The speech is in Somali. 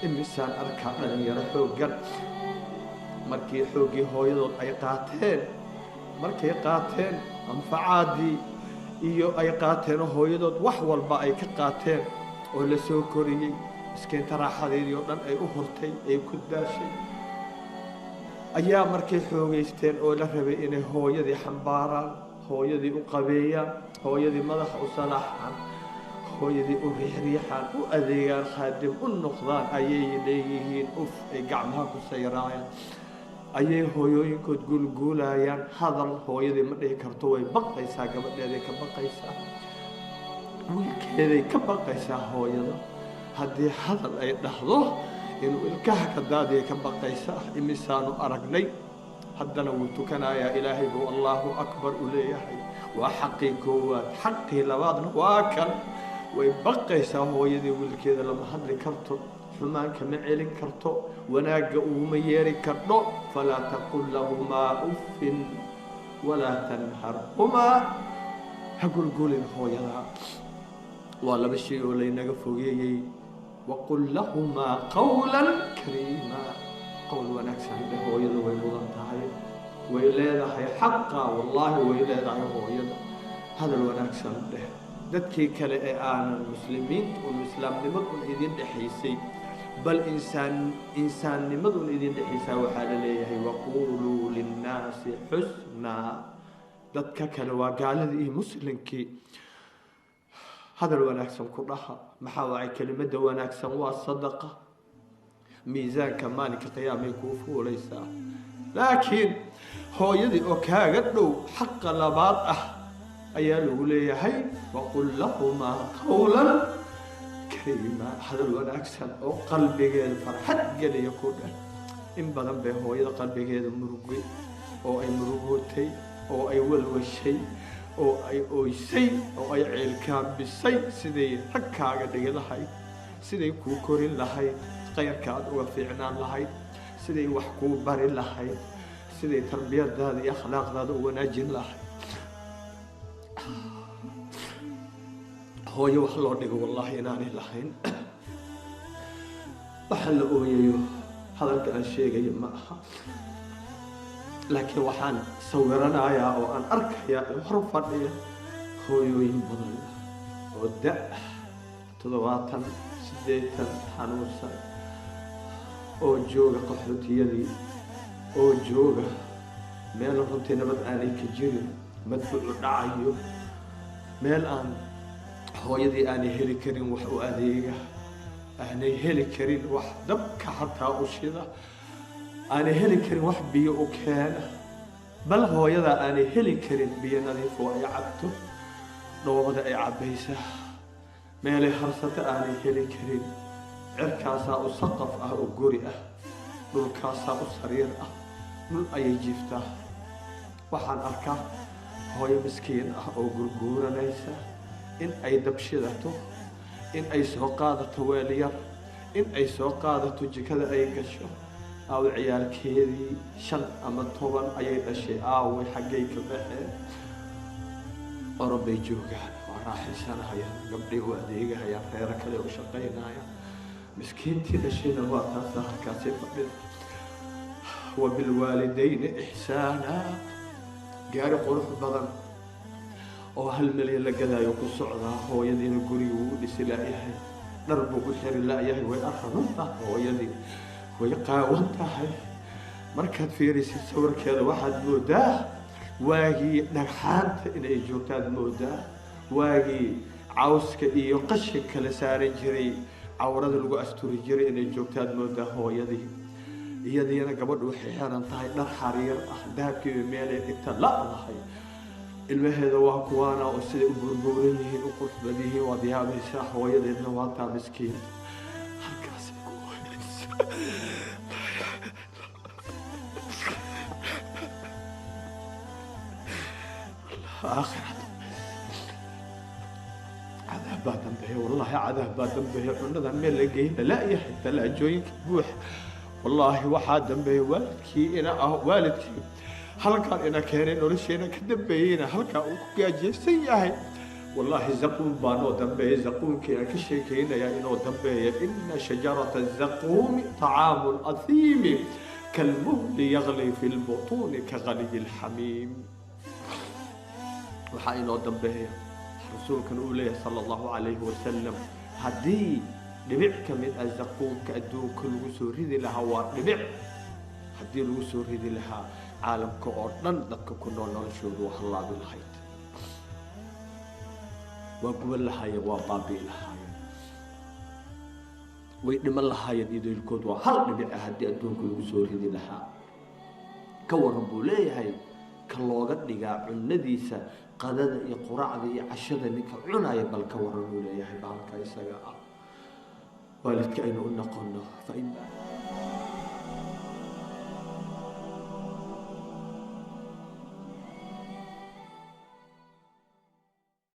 imisaan arkaa dhalinyaro xooggan markii xooggii hooyadood ay qaateen markay qaateen anfacaadii iyo ay qaateen hooyadood wax walba ay ka qaateen oo la soo koriyey iskiinta raaxadeedii oo dhan ay u hurtay ay ku daashay ayaa markay xoogaysteen oo la rabay inay hooyadii xambaaraan hooyadii u qabeeyaan hooyadii madaxa u salaaxaan hooyadii u riixriixaan u adeegaan khaadim u noqdaan ayay leeyihiin uf ay gacmaha ku sayraayaan ayay hooyooyinkood guulguulayaan hadal hooyadii ma dhihi karto way baqaysaa gabadheeday ka baqaysaa wiilkeeday ka baqaysaa hooyada haddii hadal ay dhahdo inuu ilkaha ka daadiya ka baqaysaa imisaanu aragnay haddana wuu tukanayaa ilaahay buu allaahu akbar u leeyahay waa xaqii koowaad xaqii labaadna waa kan way baqaysaa hooyadii wiilkeeda lama hadli karto xumaanka ma celin karto wanaagga uguma yeeri kardho falaa taqul lahumaa uffin walaa tanharhumaa ha gulgulin hooyadaa waa laba shay oo laynaga fogeeyey waqul lahumaa qawlan kariimaa qowl wanaagsan dhe hooyada way mudan tahay way leedahay xaqa wallaahi way leedahay hooyada hadal wanaagsan dheh dadkii kale ee aanan muslimiinta un islaamnimadun idin dhexaysay bal insaannimadun idin dhexaysaa waxaa la leeyahay waquuluu linnaasi xusnaa dadka kale waa gaaladii iyo muslimkii hadal wanaagsan ku dhaha maxaa wacay kelimada wanaagsan waa sadaqa miisaanka maalinka qiyaamay kuu fuulaysaa laakiin hooyadii oo kaaga dhow xaqa labaad ah ayaa lagu leeyahay waqul lahumaa qawlan kariima hadal wanaagsan oo qalbigeeda farxad geliya ku dhan in badan bay hooyada qalbigeeda murugay oo ay murugootay oo ay walwashay oo ay ooysay oo ay ceelkaambisay siday rag kaaga dhigi lahayd siday kuu korin lahayd khayrka aad uga fiicnaan lahayd siday wax kuu bari lahayd siday tarbiyadaada iyo akhlaaqdaada u wanaajin lahayd hooyo wax loo dhigo wallaahi inaanay lahayn waxa la ooyayo hadalka aan sheegayo ma aha laakiin waxaan sawiranayaa oo aan arkayaa in hor fadhiya hooyooyin badan oo da' 70 80 xanuunsan oo jooga qaxootiyadii oo jooga meel runtii nabad aanay ka jirin madfuucu dhacayo meel aan hooyadii aanay heli karin wax u adeega aanay heli karin wax dabka xataa u shida aanay heli karin wax biyo u keena bal hooyadaa aanay heli karin biyo nadiif oo ay cabto dhoobada ay cabbaysaa meelay harsata aanay heli karin cirkaasaa u saqaf ah oo guri ah dhulkaasaa u sariir ah dhul ayay jiiftaa waxaan arkaa hooyo miskiin ah oo gurguuranaysa in ay dabshidato in ay soo qaadato weel yar in ay soo qaadato jikada ay gasho aawo ciyaalkeedii 5 ama 10 ayay dhashay aawo xaggay ka baxeen orobay joogaan waa raaxaysanayaan gabdhii u adeegayaan reero kale u shaqaynayaan miskiintii dhashayna waa taasa halkaasay fadhida وبالوالدين إحسانا gaari qurux badan oo 1 milyan la gadaayo ku socda hooyadiina guriga uu dhisi laayahay dhar buu ku xiri laayahay way arxamada hooyadii way qaawan tahay markaad fiirisid sawirkeeda waxaad moodaa waagii dhagxaanta inay joogtaad moodaa waagii cawska iyo qashinka la saaran jiray cawrada lagu asturi jiray inay joogtaad moodaa hooyadii iyadiina gabadhu waxay xiran tahay dhar xariir ah dahabkii meelay dhigta la'dahay ilmaheeda waa kuwaana oo siday u burbuuran yihiin u qurux badan yihiin waad yaabaysaa hooyadeedna waa taa miskiin halkaas ku hoynaysa آخرة عذاب بعدين به والله عذاب بعدين به عندنا من لقينا لا يحتى لا جوينك بوح والله واحد به والدكي أنا والدكي هل كان أنا كارين ولا شيء أنا كذب بينا هل كان وكياجي سيئة والله الزقوم بانو دنبه الزقوم كي أكشي كينا يا إنو دنبه إن شجرة الزقوم طعام أثيم كالمهل يغلي في البطون كغلي الحميم وحا إنو دنبه رسولك الأولى صلى الله عليه وسلم هدي نبعك من الزقوم كأدو كل وسور ذي لها ونبع هدي الوسور ذي لها عالم كأردن ذكا كنا ننشر الله بالخير وقبل لها وبابي لها وإنما لها يديد الكود وهل نبع هدي أدو كل وسور ذي لها كوربو ليه كاللوغت نقاع النديسة قادة يقرع ذي عشد نكا عناية بل كوربو ليه بالك يساقا والدك أين قلنا فإن